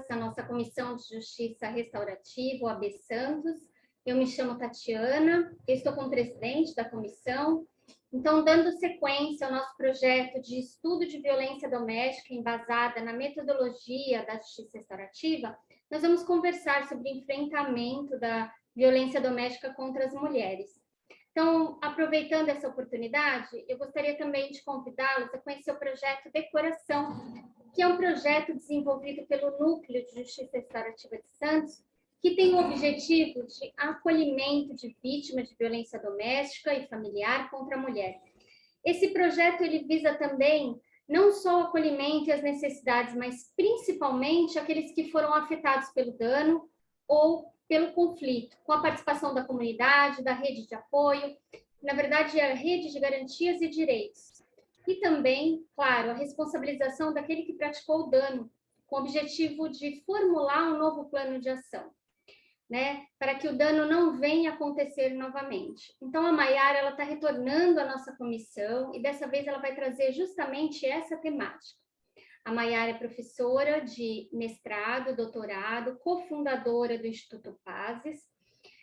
da nossa Comissão de Justiça Restaurativa, o AB Santos. Eu me chamo Tatiana, eu estou como presidente da comissão. Então, dando sequência ao nosso projeto de estudo de violência doméstica embasada na metodologia da justiça restaurativa, nós vamos conversar sobre o enfrentamento da violência doméstica contra as mulheres. Então, aproveitando essa oportunidade, eu gostaria também de convidá-los a conhecer o projeto Decoração, que é um projeto desenvolvido pelo Núcleo de Justiça Restaurativa de Santos, que tem o objetivo de acolhimento de vítimas de violência doméstica e familiar contra a mulher. Esse projeto ele visa também não só o acolhimento e as necessidades, mas principalmente aqueles que foram afetados pelo dano ou pelo conflito, com a participação da comunidade, da rede de apoio, na verdade, a rede de garantias e direitos. E também, claro, a responsabilização daquele que praticou o dano, com o objetivo de formular um novo plano de ação, né, para que o dano não venha acontecer novamente. Então, a Maiara, ela está retornando à nossa comissão e dessa vez ela vai trazer justamente essa temática. A Maiara é professora de mestrado, doutorado, cofundadora do Instituto Pazes.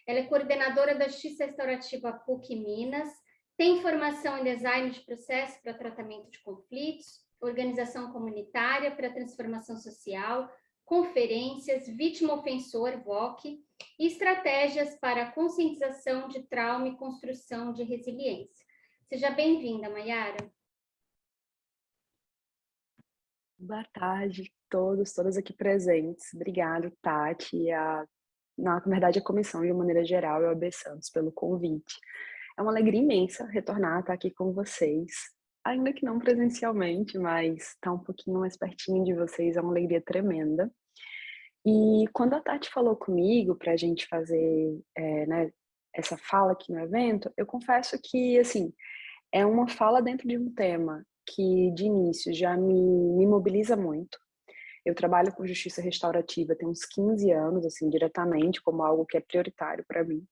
Ela é coordenadora da Justiça Restaurativa PUC Minas, tem formação em design de processo para tratamento de conflitos, organização comunitária para transformação social, conferências, vítima-ofensor, VOC, e estratégias para conscientização de trauma e construção de resiliência. Seja bem-vinda, Maiara. Boa tarde a todas aqui presentes. Obrigado, Tati, e na verdade, a comissão, de uma maneira geral, e o AB Santos, pelo convite. É uma alegria imensa retornar a estar aqui com vocês, ainda que não presencialmente, mas estar um pouquinho mais pertinho de vocês é uma alegria tremenda. E quando a Tati falou comigo para a gente fazer né, essa fala aqui no evento, eu confesso que, assim, é uma fala dentro de um tema que, de início, já me mobiliza muito. Eu trabalho com justiça restaurativa tem uns 15 anos, assim, diretamente, como algo que é prioritário para mim.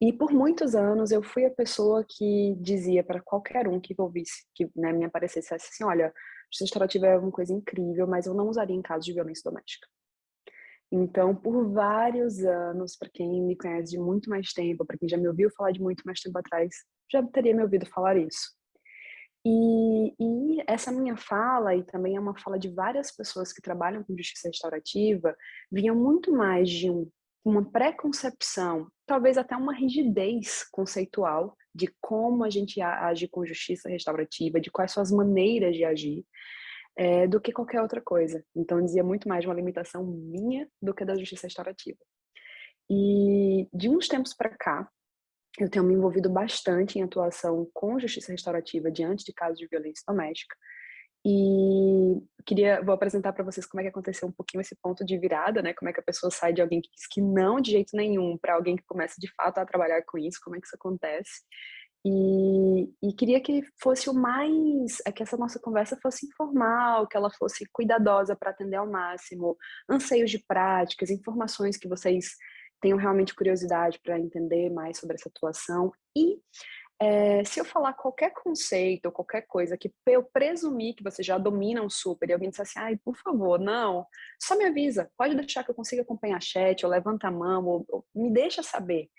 E por muitos anos eu fui a pessoa que dizia para qualquer um que ouvisse, que né, me aparecesse assim, olha, justiça restaurativa é uma coisa incrível, mas eu não usaria em casos de violência doméstica. Então, por vários anos, para quem me conhece de muito mais tempo, para quem já me ouviu falar de muito mais tempo atrás, já teria me ouvido falar isso. E essa minha fala, e também é uma fala de várias pessoas que trabalham com justiça restaurativa, vinha muito mais de uma preconcepção, talvez até uma rigidez conceitual de como a gente age com justiça restaurativa, de quais são as maneiras de agir, do que qualquer outra coisa. Então, dizia muito mais de uma limitação minha do que da justiça restaurativa. E de uns tempos para cá, eu tenho me envolvido bastante em atuação com justiça restaurativa diante de casos de violência doméstica. E vou apresentar para vocês como é que aconteceu um pouquinho esse ponto de virada, né? Como é que a pessoa sai de alguém que diz que não de jeito nenhum para alguém que começa de fato a trabalhar com isso, como é que isso acontece. E queria que fosse que essa nossa conversa fosse informal, que ela fosse cuidadosa para atender ao máximo, anseios de práticas, informações que vocês tenham realmente curiosidade para entender mais sobre essa atuação. E se eu falar qualquer conceito ou qualquer coisa que eu presumir que vocês já dominam super e alguém disser assim, ai, por favor, não, só me avisa, pode deixar que eu consiga acompanhar chat, ou levanta a mão, ou me deixa saber.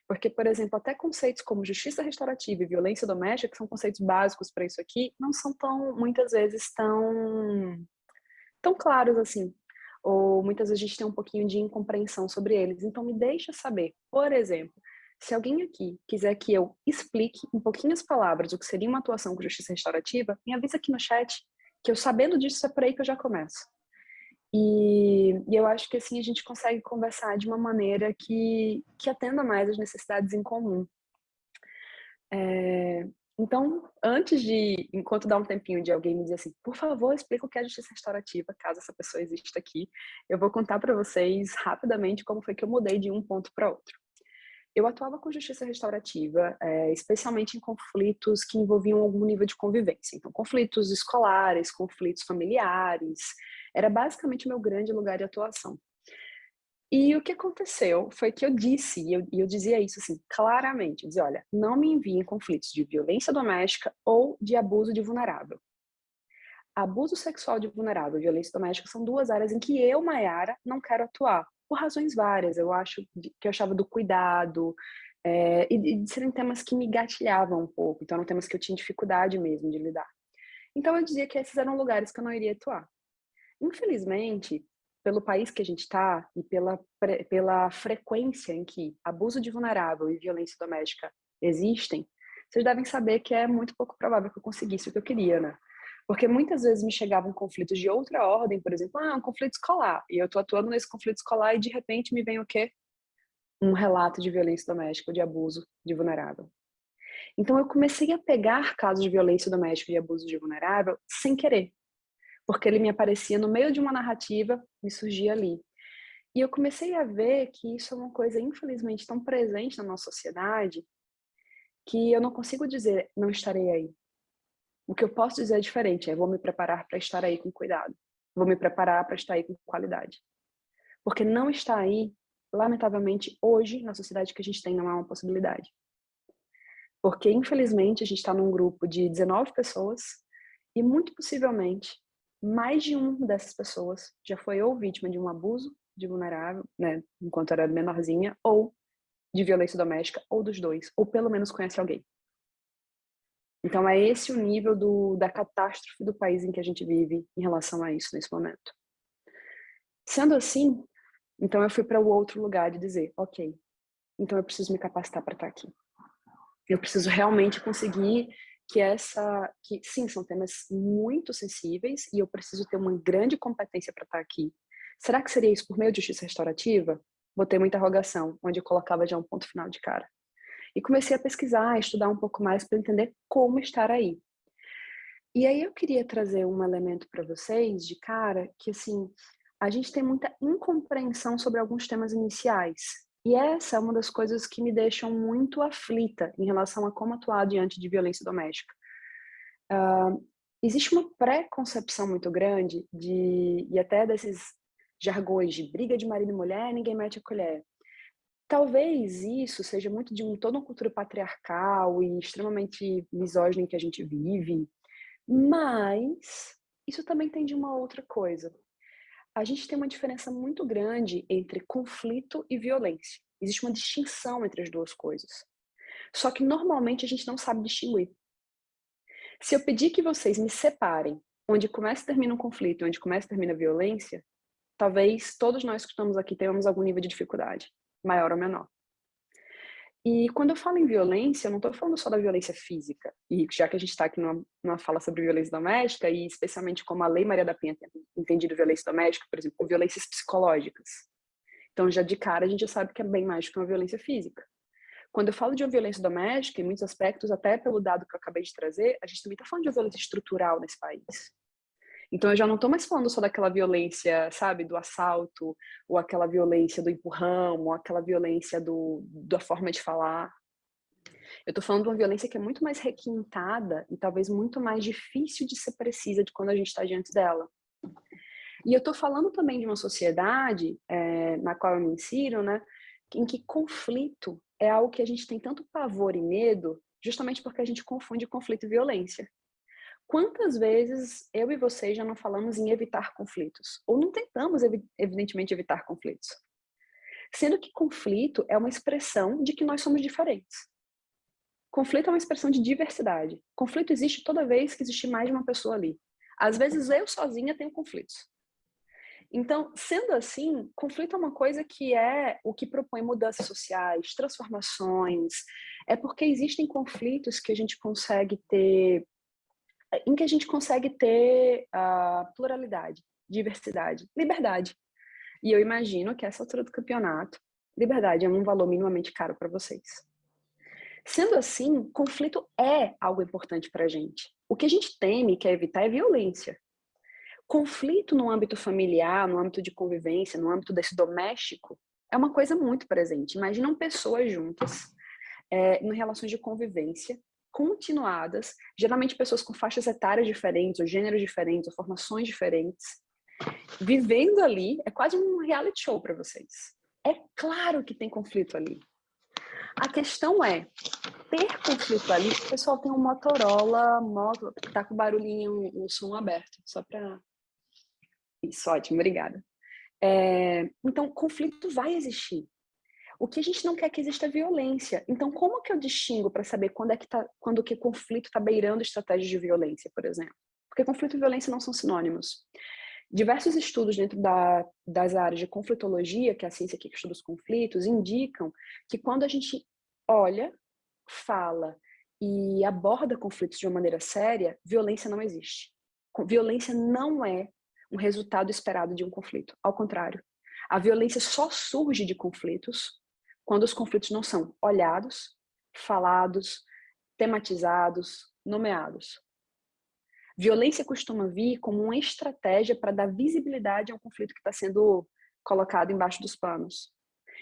Porque, por exemplo, até conceitos como justiça restaurativa e violência doméstica, que são conceitos básicos para isso aqui, não são muitas vezes tão claros assim. Ou muitas vezes a gente tem um pouquinho de incompreensão sobre eles. Então, me deixa saber. Por exemplo, se alguém aqui quiser que eu explique em pouquinhas palavras o que seria uma atuação com justiça restaurativa, me avisa aqui no chat, que eu sabendo disso é por aí que eu já começo. E eu acho que assim a gente consegue conversar de uma maneira que atenda mais as necessidades em comum. Então, enquanto dá um tempinho de alguém me dizer assim, por favor, explica o que é justiça restaurativa, caso essa pessoa exista aqui, eu vou contar para vocês rapidamente como foi que eu mudei de um ponto para outro. Eu atuava com justiça restaurativa, especialmente em conflitos que envolviam algum nível de convivência. Então, conflitos escolares, conflitos familiares, era basicamente o meu grande lugar de atuação. E o que aconteceu foi que eu disse, e eu dizia isso assim, claramente, eu dizia, olha, não me enviem conflitos de violência doméstica ou de abuso de vulnerável. abuso sexual de vulnerável e violência doméstica são duas áreas em que eu, Maiara, não quero atuar, por razões várias. Eu acho que eu achava do cuidado, e de serem temas que me gatilhavam um pouco, então eram temas que eu tinha dificuldade mesmo de lidar. Então eu dizia que esses eram lugares que eu não iria atuar. Infelizmente, pelo país que a gente está e pela frequência em que abuso de vulnerável e violência doméstica existem, vocês devem saber que é muito pouco provável que eu conseguisse o que eu queria, né? Porque muitas vezes me chegavam conflitos de outra ordem, por exemplo, um conflito escolar, e eu tô atuando nesse conflito escolar e de repente me vem o quê? Um relato de violência doméstica ou de abuso de vulnerável. Então eu comecei a pegar casos de violência doméstica e de abuso de vulnerável sem querer, porque ele me aparecia no meio de uma narrativa, me surgia ali. E eu comecei a ver que isso é uma coisa, infelizmente, tão presente na nossa sociedade, que eu não consigo dizer, não estarei aí. O que eu posso dizer é diferente, vou me preparar para estar aí com cuidado. Vou me preparar para estar aí com qualidade. Porque não estar aí, lamentavelmente, hoje, na sociedade que a gente tem, não é uma possibilidade. Porque, infelizmente, a gente está num grupo de 19 pessoas e, muito possivelmente, mais de uma dessas pessoas já foi ou vítima de um abuso de vulnerável, né, enquanto era menorzinha, ou de violência doméstica, ou dos dois, ou pelo menos conhece alguém. Então é esse o nível da catástrofe do país em que a gente vive em relação a isso nesse momento. Sendo assim, então eu fui para o outro lugar de dizer, ok, então eu preciso me capacitar para estar aqui. Eu preciso realmente conseguir que sim, são temas muito sensíveis e eu preciso ter uma grande competência para estar aqui. Será que seria isso por meio de justiça restaurativa? Botei uma interrogação, onde eu colocava já um ponto final de cara. E comecei a pesquisar, a estudar um pouco mais para entender como estar aí. E aí eu queria trazer um elemento para vocês de cara, que assim, a gente tem muita incompreensão sobre alguns temas iniciais. E essa é uma das coisas que me deixam muito aflita em relação a como atuar diante de violência doméstica. Existe uma pré-concepção muito grande e até desses jargões de briga de marido e mulher, ninguém mete a colher. Talvez isso seja muito de toda uma cultura patriarcal e extremamente misógina em que a gente vive, mas isso também tem de uma outra coisa. A gente tem uma diferença muito grande entre conflito e violência. Existe uma distinção entre as duas coisas. Só que normalmente a gente não sabe distinguir. Se eu pedir que vocês me separem onde começa e termina um conflito e onde começa e termina a violência, talvez todos nós que estamos aqui tenhamos algum nível de dificuldade, maior ou menor. E quando eu falo em violência, eu não estou falando só da violência física. E já que a gente está aqui numa fala sobre violência doméstica, e especialmente como a Lei Maria da Penha tem entendido violência doméstica, por exemplo, com violências psicológicas. Então, já de cara, a gente já sabe que é bem mais do que uma violência física. Quando eu falo de uma violência doméstica, em muitos aspectos, até pelo dado que eu acabei de trazer, a gente também está falando de uma violência estrutural nesse país. Então eu já não estou mais falando só daquela violência, sabe, do assalto, ou aquela violência do empurrão, ou aquela violência da forma de falar. Eu estou falando de uma violência que é muito mais requintada e talvez muito mais difícil de ser precisa de quando a gente está diante dela. E eu estou falando também de uma sociedade na qual eu me insiro, né, em que conflito é algo que a gente tem tanto pavor e medo, justamente porque a gente confunde conflito e violência. Quantas vezes eu e vocês já não falamos em evitar conflitos? Ou não tentamos, evidentemente, evitar conflitos? Sendo que conflito é uma expressão de que nós somos diferentes. Conflito é uma expressão de diversidade. Conflito existe toda vez que existe mais de uma pessoa ali. Às vezes eu sozinha tenho conflitos. Então, sendo assim, conflito é uma coisa que é o que propõe mudanças sociais, transformações. É porque existem conflitos que a gente consegue ter em que a gente consegue ter pluralidade, diversidade, liberdade. E eu imagino que essa altura do campeonato, liberdade é um valor minimamente caro para vocês. Sendo assim, conflito é algo importante para a gente. O que a gente teme e quer evitar é violência. Conflito no âmbito familiar, no âmbito de convivência, no âmbito desse doméstico, é uma coisa muito presente. Imaginam pessoas juntas, em relações de convivência, continuadas, geralmente pessoas com faixas etárias diferentes, ou gêneros diferentes, ou formações diferentes, vivendo ali, é quase um reality show para vocês. É claro que tem conflito ali. A questão é, ter conflito ali, o pessoal tem um Motorola, tá com o barulhinho, um som aberto, só para... Isso, ótimo, obrigada. Então, conflito vai existir. O que a gente não quer é que exista violência. Então, como que eu distingo para saber quando que conflito está beirando estratégias de violência, por exemplo? Porque conflito e violência não são sinônimos. Diversos estudos dentro das áreas de conflitologia, que é a ciência que estuda os conflitos, indicam que quando a gente olha, fala e aborda conflitos de uma maneira séria, violência não existe. Violência não é um resultado esperado de um conflito. Ao contrário, a violência só surge de conflitos quando os conflitos não são olhados, falados, tematizados, nomeados. Violência costuma vir como uma estratégia para dar visibilidade a um conflito que está sendo colocado embaixo dos panos.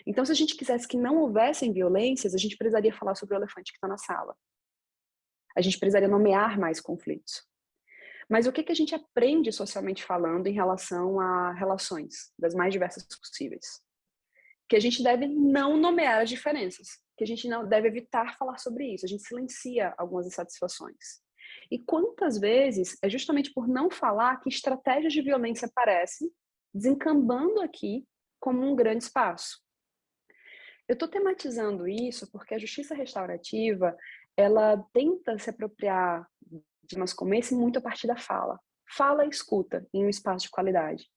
Então, se a gente quisesse que não houvessem violências, a gente precisaria falar sobre o elefante que está na sala. A gente precisaria nomear mais conflitos. Mas o que a gente aprende socialmente falando em relação a relações das mais diversas possíveis? Que a gente deve não nomear as diferenças, que a gente não deve evitar falar sobre isso, a gente silencia algumas insatisfações. E quantas vezes é justamente por não falar que estratégias de violência aparecem, desencambando aqui como um grande espaço. Eu estou tematizando isso porque a justiça restaurativa, ela tenta se apropriar de temas como esse muito a partir da fala. Fala e escuta em um espaço de qualidade.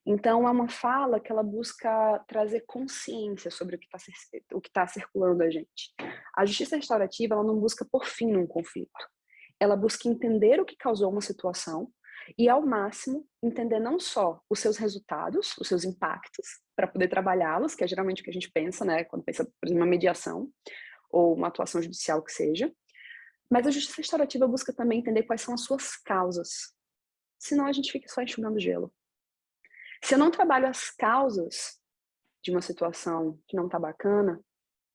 Então, é uma fala que ela busca trazer consciência sobre o que está circulando a gente. A justiça restaurativa, ela não busca pôr fim num conflito. Ela busca entender o que causou uma situação e, ao máximo, entender não só os seus resultados, os seus impactos, para poder trabalhá-los, que é geralmente o que a gente pensa, né, quando pensa, por exemplo, uma mediação ou uma atuação judicial que seja, mas a justiça restaurativa busca também entender quais são as suas causas. Senão a gente fica só enxugando gelo. Se eu não trabalho as causas de uma situação que não está bacana,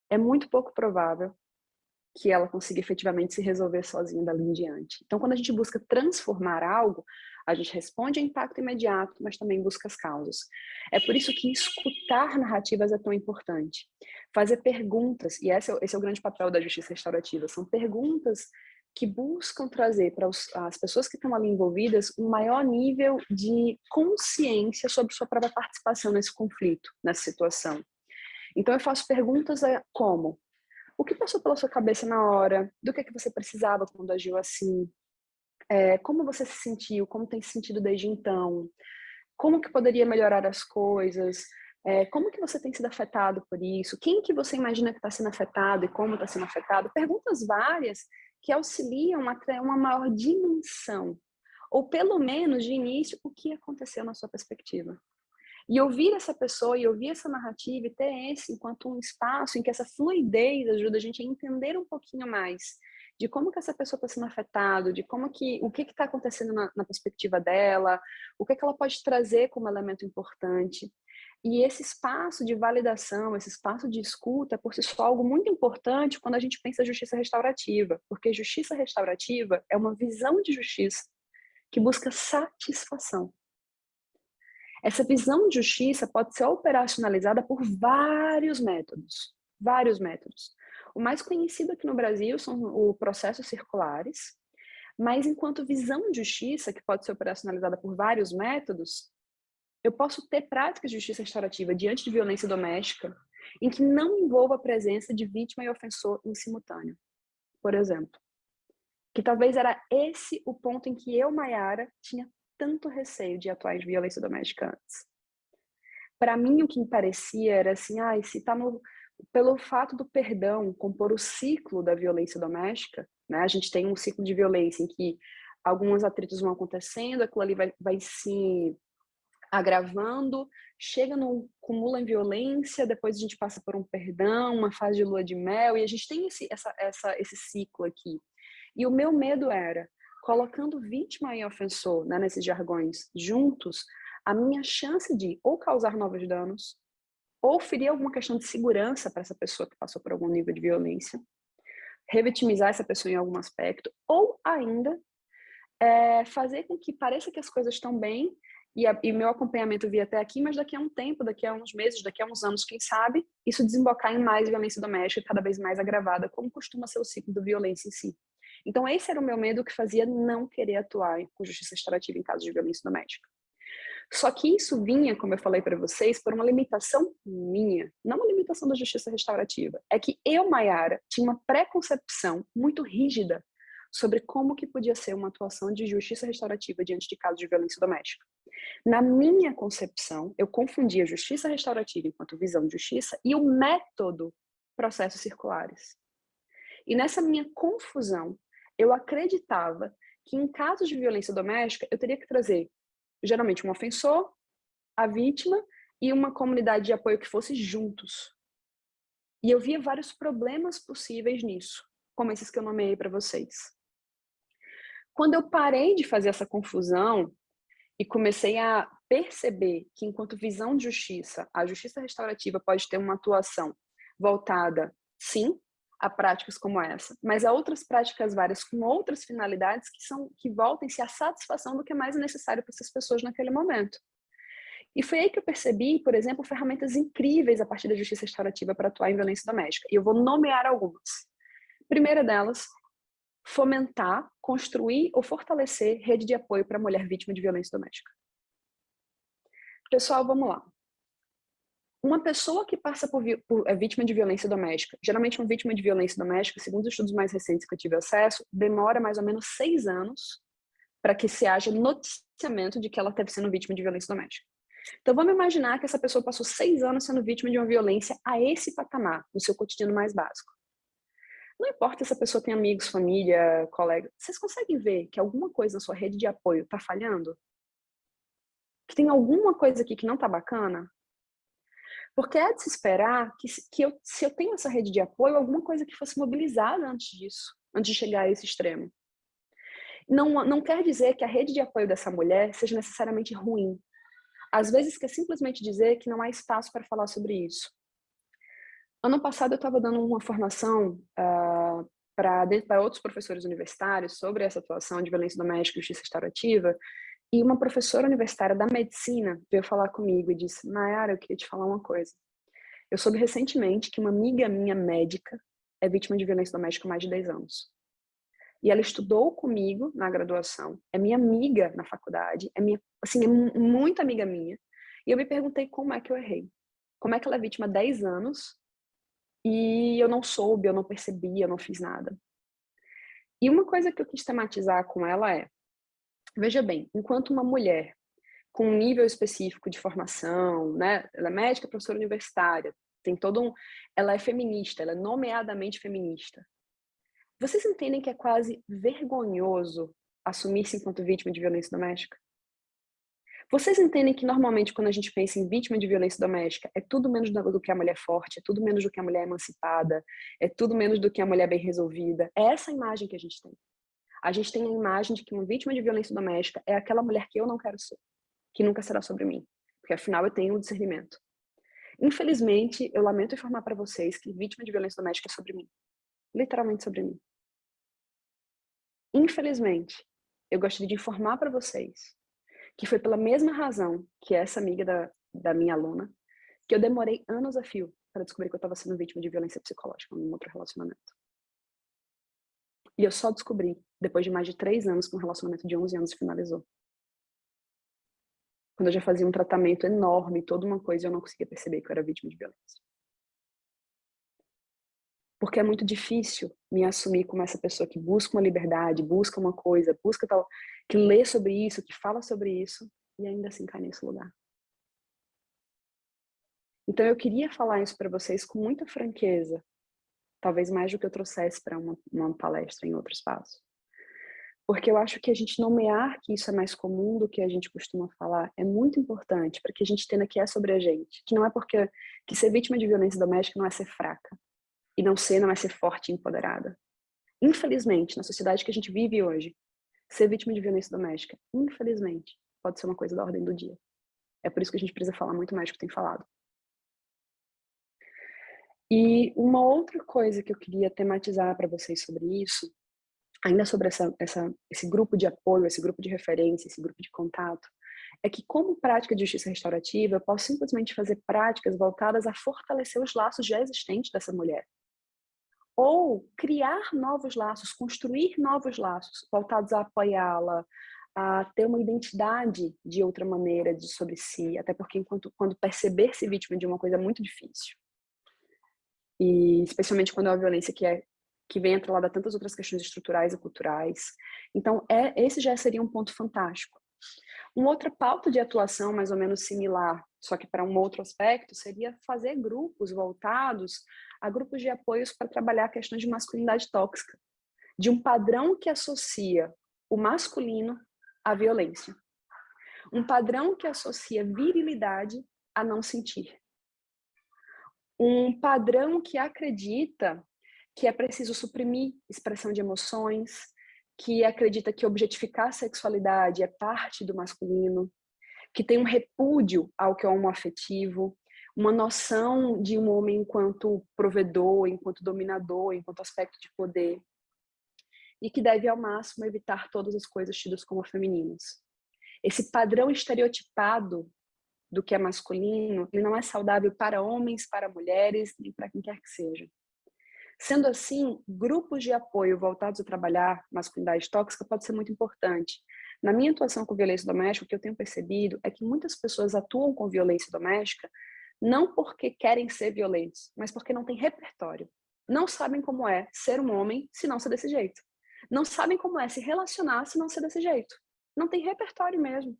é muito pouco provável que ela consiga efetivamente se resolver sozinha dali em diante. Então, quando a gente busca transformar algo, a gente responde a impacto imediato, mas também busca as causas. É por isso que escutar narrativas é tão importante. Fazer perguntas, e esse é o grande papel da justiça restaurativa, são perguntas que buscam trazer para as pessoas que estão ali envolvidas um maior nível de consciência sobre sua própria participação nesse conflito, nessa situação. Então, eu faço perguntas como: o que passou pela sua cabeça na hora? Do que você precisava quando agiu assim? Como você se sentiu? Como tem se sentido desde então? Como que poderia melhorar as coisas? Como que você tem sido afetado por isso? Quem que você imagina que está sendo afetado e como está sendo afetado? Perguntas várias que auxiliam a ter uma maior dimensão, ou pelo menos, de início, o que aconteceu na sua perspectiva. E ouvir essa pessoa e ouvir essa narrativa e ter esse enquanto um espaço em que essa fluidez ajuda a gente a entender um pouquinho mais de como que essa pessoa está sendo afetada, de o que está acontecendo na perspectiva dela, o que ela pode trazer como elemento importante. E esse espaço de validação, esse espaço de escuta, é por si só algo muito importante quando a gente pensa em justiça restaurativa, porque justiça restaurativa é uma visão de justiça que busca satisfação. Essa visão de justiça pode ser operacionalizada por vários métodos. Vários métodos. O mais conhecido aqui no Brasil são os processos circulares, mas enquanto visão de justiça, que pode ser operacionalizada por vários métodos, eu posso ter práticas de justiça restaurativa diante de violência doméstica em que não envolva a presença de vítima e ofensor em simultâneo. Por exemplo, que talvez era esse o ponto em que eu, Maiara, tinha tanto receio de atuar em violência doméstica antes. Para mim, o que me parecia era assim, se está pelo fato do perdão compor o ciclo da violência doméstica, né? A gente tem um ciclo de violência em que alguns atritos vão acontecendo, aquilo ali vai se agravando, cumula em violência, depois a gente passa por um perdão, uma fase de lua de mel, e a gente tem esse ciclo aqui. E o meu medo era, colocando vítima e ofensor, né, nesses jargões juntos, a minha chance de ou causar novos danos, ou ferir alguma questão de segurança para essa pessoa que passou por algum nível de violência, revitimizar essa pessoa em algum aspecto, ou ainda fazer com que pareça que as coisas estão bem e meu acompanhamento via até aqui, mas daqui a um tempo, daqui a uns meses, daqui a uns anos, quem sabe, isso desembocar em mais violência doméstica, cada vez mais agravada, como costuma ser o ciclo da violência em si. Então, esse era o meu medo que fazia não querer atuar com justiça restaurativa em casos de violência doméstica. Só que isso vinha, como eu falei para vocês, por uma limitação minha, não uma limitação da justiça restaurativa. É que eu, Maiara, tinha uma preconcepção muito rígida sobre como que podia ser uma atuação de justiça restaurativa diante de casos de violência doméstica. Na minha concepção, eu confundia justiça restaurativa enquanto visão de justiça e o método processos circulares. E nessa minha confusão, eu acreditava que em casos de violência doméstica, eu teria que trazer, geralmente, um ofensor, a vítima e uma comunidade de apoio que fosse juntos. E eu via vários problemas possíveis nisso, como esses que eu nomeei para vocês. Quando eu parei de fazer essa confusão e comecei a perceber que, enquanto visão de justiça, a justiça restaurativa pode ter uma atuação voltada, sim, a práticas como essa, mas a outras práticas várias com outras finalidades que voltem-se à satisfação do que é mais necessário para essas pessoas naquele momento. E foi aí que eu percebi, por exemplo, ferramentas incríveis a partir da justiça restaurativa para atuar em violência doméstica. E eu vou nomear algumas. Primeira delas, fomentar, construir ou fortalecer rede de apoio para a mulher vítima de violência doméstica. Pessoal, vamos lá. Uma pessoa que passa é vítima de violência doméstica, geralmente uma vítima de violência doméstica, segundo os estudos mais recentes que eu tive acesso, demora mais ou menos 6 anos para que se haja noticiamento de que ela esteve sendo vítima de violência doméstica. Então vamos imaginar que essa pessoa passou 6 anos sendo vítima de uma violência a esse patamar, no seu cotidiano mais básico. Não importa se essa pessoa tem amigos, família, colega, vocês conseguem ver que alguma coisa na sua rede de apoio está falhando? Que tem alguma coisa aqui que não está bacana? Porque é de se esperar que se eu tenho essa rede de apoio, alguma coisa que fosse mobilizada antes disso, antes de chegar a esse extremo. Não quer dizer que a rede de apoio dessa mulher seja necessariamente ruim. Às vezes quer simplesmente dizer que não há espaço para falar sobre isso. Ano passado eu estava dando uma formação para outros professores universitários sobre essa atuação de violência doméstica e justiça restaurativa, e uma professora universitária da medicina veio falar comigo e disse: Nayara, eu queria te falar uma coisa. Eu soube recentemente que uma amiga minha médica é vítima de violência doméstica há mais de 10 anos. E ela estudou comigo na graduação, é minha amiga na faculdade, é muito amiga minha. E eu me perguntei como é que eu errei. Como é que ela é vítima há 10 anos e eu não soube, eu não percebi, eu não fiz nada. E uma coisa que eu quis tematizar com ela é, veja bem, enquanto uma mulher com um nível específico de formação, né? Ela é médica, professora universitária, tem ela é feminista, ela é nomeadamente feminista. Vocês entendem que é quase vergonhoso assumir-se enquanto vítima de violência doméstica? Vocês entendem que normalmente quando a gente pensa em vítima de violência doméstica, é tudo menos do que a mulher forte, é tudo menos do que a mulher emancipada, é tudo menos do que a mulher bem resolvida. É essa a imagem que a gente tem. A gente tem a imagem de que uma vítima de violência doméstica é aquela mulher que eu não quero ser, que nunca será sobre mim, porque afinal eu tenho um discernimento. Infelizmente, eu lamento informar para vocês que vítima de violência doméstica é sobre mim. Literalmente sobre mim. Infelizmente, eu gostaria de informar para vocês que foi pela mesma razão que essa amiga da minha aluna, que eu demorei anos a fio para descobrir que eu estava sendo vítima de violência psicológica em um outro relacionamento. E eu só descobri depois de mais de 3 anos que um relacionamento de 11 anos finalizou. Quando eu já fazia um tratamento enorme, toda uma coisa, eu não conseguia perceber que eu era vítima de violência. Porque é muito difícil me assumir como essa pessoa que busca uma liberdade, busca uma coisa, busca tal, que lê sobre isso, que fala sobre isso, e ainda assim cai nesse lugar. Então eu queria falar isso para vocês com muita franqueza, talvez mais do que eu trouxesse para uma palestra em outro espaço. Porque eu acho que a gente nomear que isso é mais comum do que a gente costuma falar é muito importante para que a gente entenda que é sobre a gente, que não é porque que ser vítima de violência doméstica não é ser fraca. E não é ser forte e empoderada. Infelizmente, na sociedade que a gente vive hoje, ser vítima de violência doméstica, infelizmente, pode ser uma coisa da ordem do dia. É por isso que a gente precisa falar muito mais do que tem falado. E uma outra coisa que eu queria tematizar para vocês sobre isso, ainda sobre esse grupo de apoio, esse grupo de referência, esse grupo de contato, é que, como prática de justiça restaurativa, eu posso simplesmente fazer práticas voltadas a fortalecer os laços já existentes dessa mulher. Ou criar novos laços, construir novos laços voltados a apoiá-la, a ter uma identidade de outra maneira sobre si, até porque quando perceber-se vítima de uma coisa é muito difícil. E especialmente quando é uma violência que vem atrelada a tantas outras questões estruturais e culturais. Então, esse já seria um ponto fantástico. Uma outra pauta de atuação mais ou menos similar, só que para um outro aspecto, seria fazer grupos voltados a grupos de apoios para trabalhar questões de masculinidade tóxica, de um padrão que associa o masculino à violência. Um padrão que associa virilidade a não sentir. Um padrão que acredita que é preciso suprimir expressão de emoções, que acredita que objetificar a sexualidade é parte do masculino, que tem um repúdio ao que é homoafetivo, uma noção de um homem enquanto provedor, enquanto dominador, enquanto aspecto de poder, e que deve ao máximo evitar todas as coisas tidas como femininas. Esse padrão estereotipado do que é masculino, ele não é saudável para homens, para mulheres, nem para quem quer que seja. Sendo assim, grupos de apoio voltados a trabalhar masculinidade tóxica pode ser muito importante. Na minha atuação com violência doméstica, o que eu tenho percebido é que muitas pessoas atuam com violência doméstica não porque querem ser violentos, mas porque não têm repertório. Não sabem como é ser um homem se não ser desse jeito. Não sabem como é se relacionar se não ser desse jeito. Não tem repertório mesmo.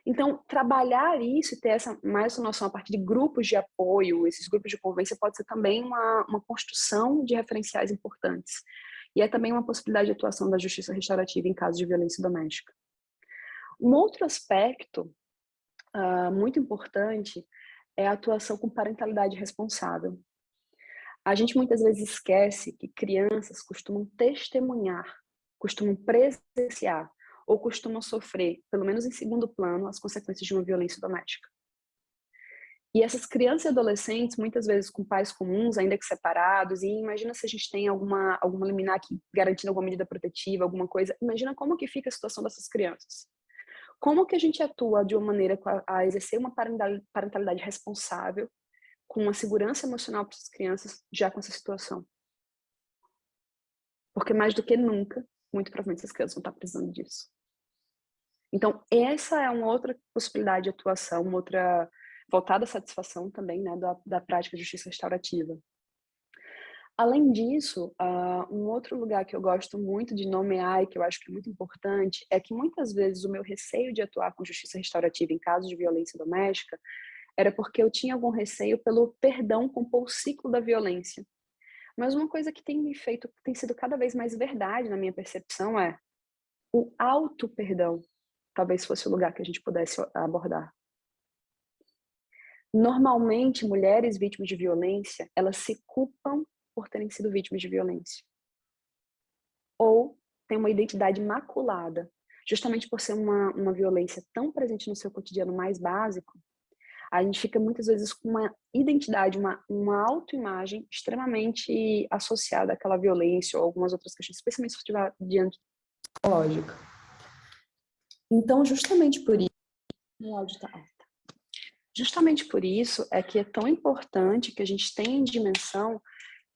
Então, trabalhar isso e ter mais essa noção a partir de grupos de apoio, esses grupos de convivência, pode ser também uma construção de referenciais importantes. E é também uma possibilidade de atuação da justiça restaurativa em casos de violência doméstica. Um outro aspecto muito importante é a atuação com parentalidade responsável. A gente muitas vezes esquece que crianças costumam testemunhar, costumam presenciar ou costumam sofrer, pelo menos em segundo plano, as consequências de uma violência doméstica. E essas crianças e adolescentes, muitas vezes com pais comuns, ainda que separados, e imagina se a gente tem alguma liminar aqui garantindo alguma medida protetiva, alguma coisa, imagina como que fica a situação dessas crianças. Como que a gente atua de uma maneira a exercer uma parentalidade responsável, com uma segurança emocional para essas crianças, já com essa situação? Porque mais do que nunca, muito provavelmente essas crianças vão estar precisando disso. Então, essa é uma outra possibilidade de atuação, uma outra voltada à satisfação também, né, da prática de justiça restaurativa. Além disso, um outro lugar que eu gosto muito de nomear e que eu acho que é muito importante é que muitas vezes o meu receio de atuar com justiça restaurativa em casos de violência doméstica era porque eu tinha algum receio pelo perdão compor o ciclo da violência. Mas uma coisa que tem sido cada vez mais verdade na minha percepção é o auto-perdão. Talvez fosse o lugar que a gente pudesse abordar. Normalmente, mulheres vítimas de violência, elas se culpam por terem sido vítimas de violência. Ou têm uma identidade maculada, justamente por ser uma violência tão presente no seu cotidiano mais básico, a gente fica muitas vezes com uma identidade, uma autoimagem extremamente associada àquela violência ou algumas outras questões, especialmente se estiver diante psicológica. Então, justamente por isso, o áudio está alto. Justamente por isso é que é tão importante que a gente tenha em dimensão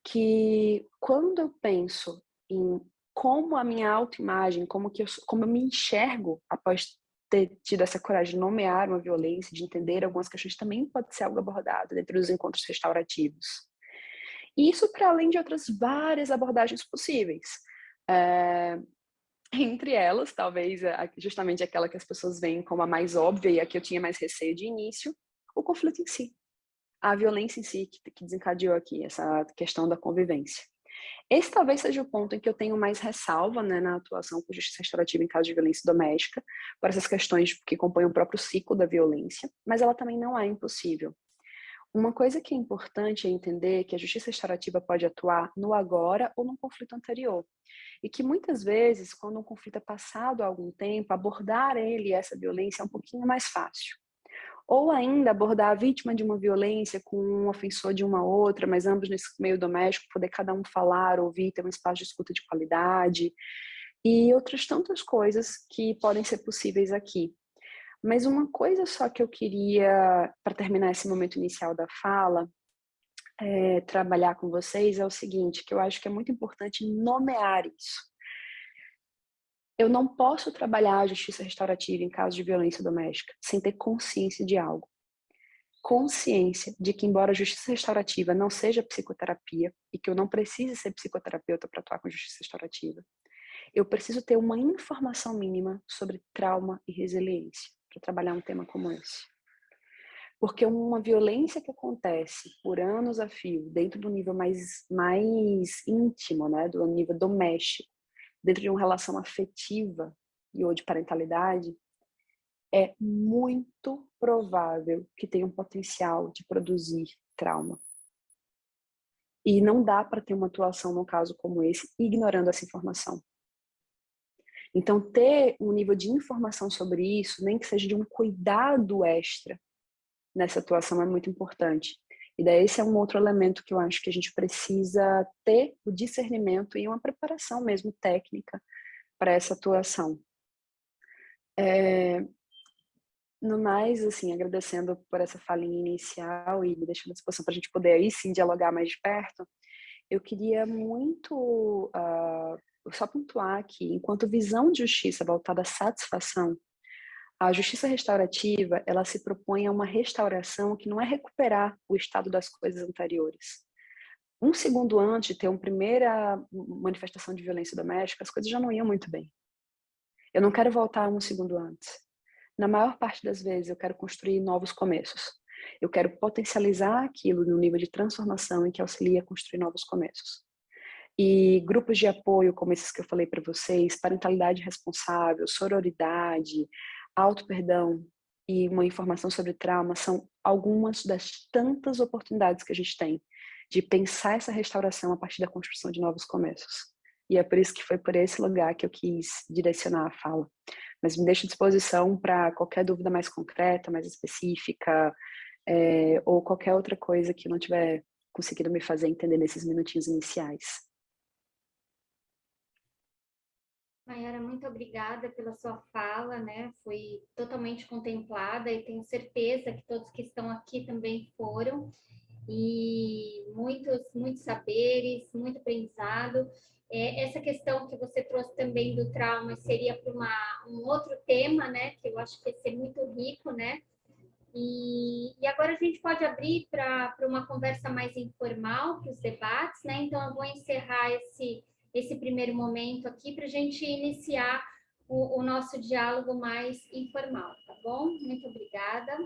que quando eu penso em como a minha autoimagem, como eu me enxergo após ter tido essa coragem de nomear uma violência, de entender algumas questões, também pode ser algo abordado dentro dos encontros restaurativos. E isso para além de outras várias abordagens possíveis. Entre elas, talvez justamente aquela que as pessoas veem como a mais óbvia e a que eu tinha mais receio de início, o conflito em si. A violência em si que desencadeou aqui essa questão da convivência. Esse talvez seja o ponto em que eu tenho mais ressalva, né, na atuação com justiça restaurativa em caso de violência doméstica, por essas questões que compõem o próprio ciclo da violência, mas ela também não é impossível. Uma coisa que é importante é entender que a justiça restaurativa pode atuar no agora ou no conflito anterior. E que muitas vezes, quando um conflito é passado há algum tempo, abordar essa violência é um pouquinho mais fácil. Ou ainda abordar a vítima de uma violência com um ofensor de uma outra, mas ambos nesse meio doméstico, poder cada um falar, ouvir, ter um espaço de escuta de qualidade e outras tantas coisas que podem ser possíveis aqui. Mas uma coisa só que eu queria, para terminar esse momento inicial da fala, trabalhar com vocês é o seguinte, que eu acho que é muito importante nomear isso. Eu não posso trabalhar a justiça restaurativa em caso de violência doméstica sem ter consciência de algo. Consciência de que, embora a justiça restaurativa não seja psicoterapia e que eu não precise ser psicoterapeuta para atuar com justiça restaurativa, eu preciso ter uma informação mínima sobre trauma e resiliência para trabalhar um tema como esse. Porque uma violência que acontece por anos a fio, dentro do nível mais íntimo, né, do nível doméstico, dentro de uma relação afetiva e ou de parentalidade, é muito provável que tenha um potencial de produzir trauma. E não dá para ter uma atuação num caso como esse ignorando essa informação. Então, ter um nível de informação sobre isso, nem que seja de um cuidado extra nessa atuação, é muito importante. E daí esse é um outro elemento que eu acho que a gente precisa ter o discernimento e uma preparação mesmo técnica para essa atuação. No mais, assim, agradecendo por essa falinha inicial e me deixando à disposição para a gente poder aí sim dialogar mais de perto, eu queria muito só pontuar que, enquanto visão de justiça voltada à satisfação, a justiça restaurativa, ela se propõe a uma restauração que não é recuperar o estado das coisas anteriores. Um segundo antes de ter uma primeira manifestação de violência doméstica, as coisas já não iam muito bem. Eu não quero voltar um segundo antes. Na maior parte das vezes, eu quero construir novos começos. Eu quero potencializar aquilo no nível de transformação em que auxilia a construir novos começos. E grupos de apoio, como esses que eu falei para vocês, parentalidade responsável, sororidade, auto-perdão e uma informação sobre trauma, são algumas das tantas oportunidades que a gente tem de pensar essa restauração a partir da construção de novos começos. E é por isso que foi por esse lugar que eu quis direcionar a fala. Mas me deixo à disposição para qualquer dúvida mais concreta, mais específica, ou qualquer outra coisa que eu não tiver conseguido me fazer entender nesses minutinhos iniciais. Maiara, muito obrigada pela sua fala, né? Fui totalmente contemplada e tenho certeza que todos que estão aqui também foram. E muitos saberes, muito aprendizado. Essa questão que você trouxe também do trauma seria para um outro tema, né? Que eu acho que ia ser muito rico, né? E agora a gente pode abrir para uma conversa mais informal, para os debates, né? Então eu vou encerrar esse primeiro momento aqui para a gente iniciar o nosso diálogo mais informal, tá bom? Muito obrigada.